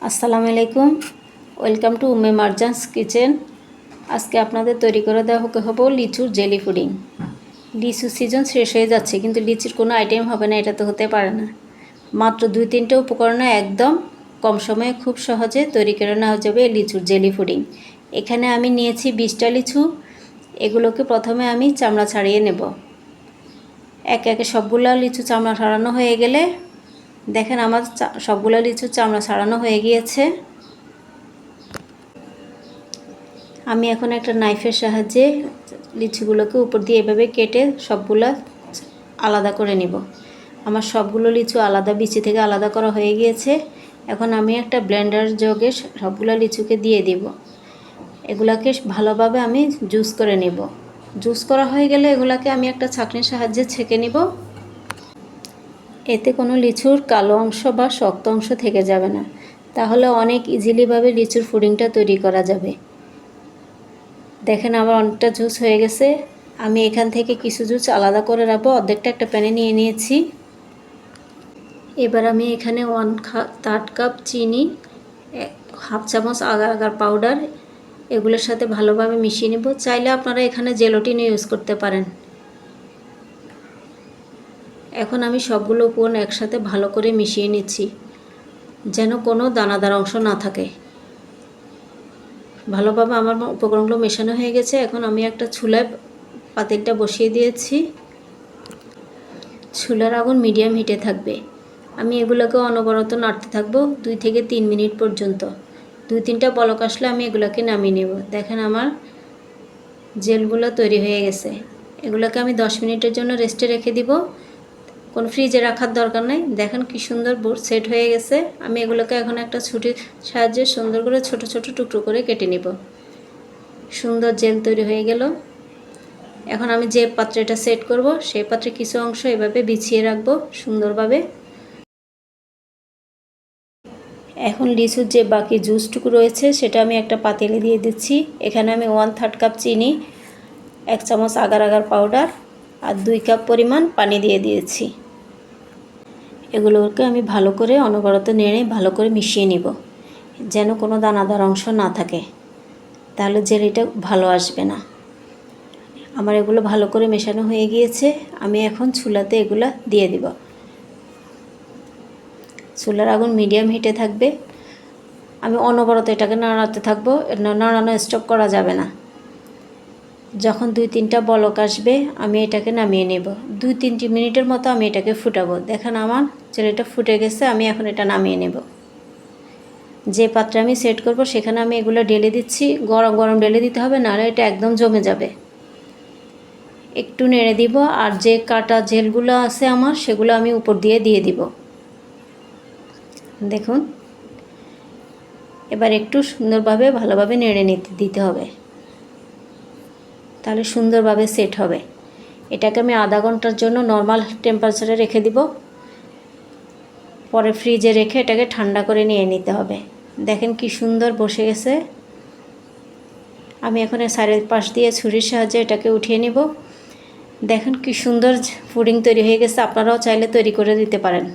আসসালামু আলাইকুম, welcome to Umme মারজানস kitchen. আজকে আপনাদের তৈরি করে দেওয়া হবো লিচুর জেলি পুডিং। লিচু সিজন শেষ হয়ে যাচ্ছে, কিন্তু লিচির কোনো আইটেম হবে না, এটা তো হতে পারে না। মাত্র 2-3টে উপকরণে একদম কম সময়ে খুব সহজে তৈরি করে নেওয়া যাবে লিচুর জেলি পুডিং। এখানে আমি নিয়েছি 20টা লিচু। এগুলোকে প্রথমে আমি চামড়া ছাড়িয়ে নেব। একে একে সবগুলো লিচু চামড়া ছাড়ানো হয়ে গেলে দেখেন আমার সবগুলো লিচু চামড়া ছাড়ানো হয়ে গিয়েছে। আমি এখন একটা নাইফের সাহায্যে লিচুগুলোকে উপর দিয়ে এভাবে কেটে সবগুলো আলাদা করে নিব। আমার সবগুলো লিচু আলাদা বিচি থেকে আলাদা করা হয়ে গিয়েছে। এখন আমি একটা ব্লেন্ডার জগে সবগুলো লিচুকে দিয়ে দিব। এগুলাকে ভালোভাবে আমি জুস করে নিব। জুস করা হয়ে গেলে এগুলাকে আমি একটা ছাঁকনির সাহায্যে ছেঁকে নিব। এতে কোনো লিচুর কালো অংশ বা শক্ত অংশ থেকে যাবে না, তাহলে অনেক ইজিলিভাবে লিচুর পুডিংটা তৈরি করা যাবে। দেখেন আমার অনেকটা জুস হয়ে গেছে। আমি এখান থেকে কিছু জুস আলাদা করে রাখবো। অর্ধেকটা একটা প্যানে নিয়ে নিয়েছি। এবার আমি এখানে 1/3 কাপ চিনি, 1/2 চামচ আগার আগার পাউডার এগুলোর সাথে ভালোভাবে মিশিয়ে নেব। চাইলে আপনারা এখানে জেলাটিন ইউজ করতে পারেন। এখন আমি সবগুলো উপকরণ একসাথে ভালো করে মিশিয়ে নিচ্ছি, যেন কোনো দানাদার অংশ না থাকে। ভালোভাবে আমার উপকরণগুলো মেশানো হয়ে গেছে। এখন আমি একটা চুলায় পাতিলটা বসিয়ে দিয়েছি। চুলার আগুন মিডিয়াম হিটে থাকবে। আমি এগুলোকে অনবরত নাড়তে থাকবো 2 থেকে 3 মিনিট পর্যন্ত। 2-3টা বলক আসলে আমি এগুলোকে নামিয়ে নেব। দেখেন আমার জেলগুলো তৈরি হয়ে গেছে। এগুলোকে আমি 10 মিনিটের জন্য রেস্টে রেখে দিব। কোনো ফ্রিজে রাখার দরকার নেই। দেখেন কি সুন্দর বোর্ড সেট হয়ে গেছে। আমি এগুলোকে এখন একটা ছুরির সাহায্যে সুন্দর করে ছোট ছোট টুকরো করে কেটে নিব। সুন্দর জেল তৈরি হয়ে গেল। এখন আমি যে পাত্রে এটা সেট করব সেই পাত্রে কিছু অংশ এভাবে বিছিয়ে রাখবো সুন্দরভাবে। এখন লিচুর যে বাকি জুসটুকু রয়েছে সেটা আমি একটা পাতিলে দিয়ে দিচ্ছি। এখানে আমি 1/3 কাপ চিনি, 1 চামচ আগার আগার পাউডার আর 2 কাপ পরিমাণ পানি দিয়ে দিয়েছি। এগুলোকে আমি ভালো করে অনবরত নেড়ে ভালো করে মিশিয়ে নিব, যেন কোনো দানাদার অংশ না থাকে, তাহলে জেলিটা ভালো আসবে না। আমার এগুলো ভালো করে মেশানো হয়ে গিয়েছে। আমি এখন চুলাতে এগুলো দিয়ে দিব। চুলার আগুন মিডিয়াম হিটে থাকবে। আমি অনবরত এটাকে নাড়াতে থাকবো, নাড়ানো স্টপ করা যাবে না। যখন 2-3টা বলক আসবে আমি এটাকে নামিয়ে নেব। 2-3 মিনিটের মতো আমি এটাকে ফুটাবো। দেখেন আমার জেলিটা ফুটে গেছে। আমি এখন এটা নামিয়ে নেব। যে পাত্রে আমি সেট করব সেখানে আমি এগুলো ঢেলে দিচ্ছি। গরম গরম ঢেলে দিতে হবে, নাহলে এটা একদম জমে যাবে। একটু নেড়ে দিব, আর যে কাটা জেলগুলো আছে আমার সেগুলো আমি উপর দিয়ে দিব। দেখুন, এবার একটু সুন্দরভাবে ভালোভাবে নেড়ে দিতে হবে, তাহলে সুন্দরভাবে সেট হবে। এটাকে আমি আধা ঘন্টার জন্য নর্মাল টেম্পারেচারে রেখে দিব। পরে ফ্রিজে রেখে এটাকে ঠান্ডা করে নিয়ে নিতে হবে। দেখেন কি সুন্দর বসে গেছে। আমি এখন সাইডের পাশ দিয়ে ছুরির সাহায্যে এটাকে উঠিয়ে নিব। দেখেন কি সুন্দর পুডিং তৈরি হয়ে গেছে। আপনারাও চাইলে তৈরি করে দিতে পারেন।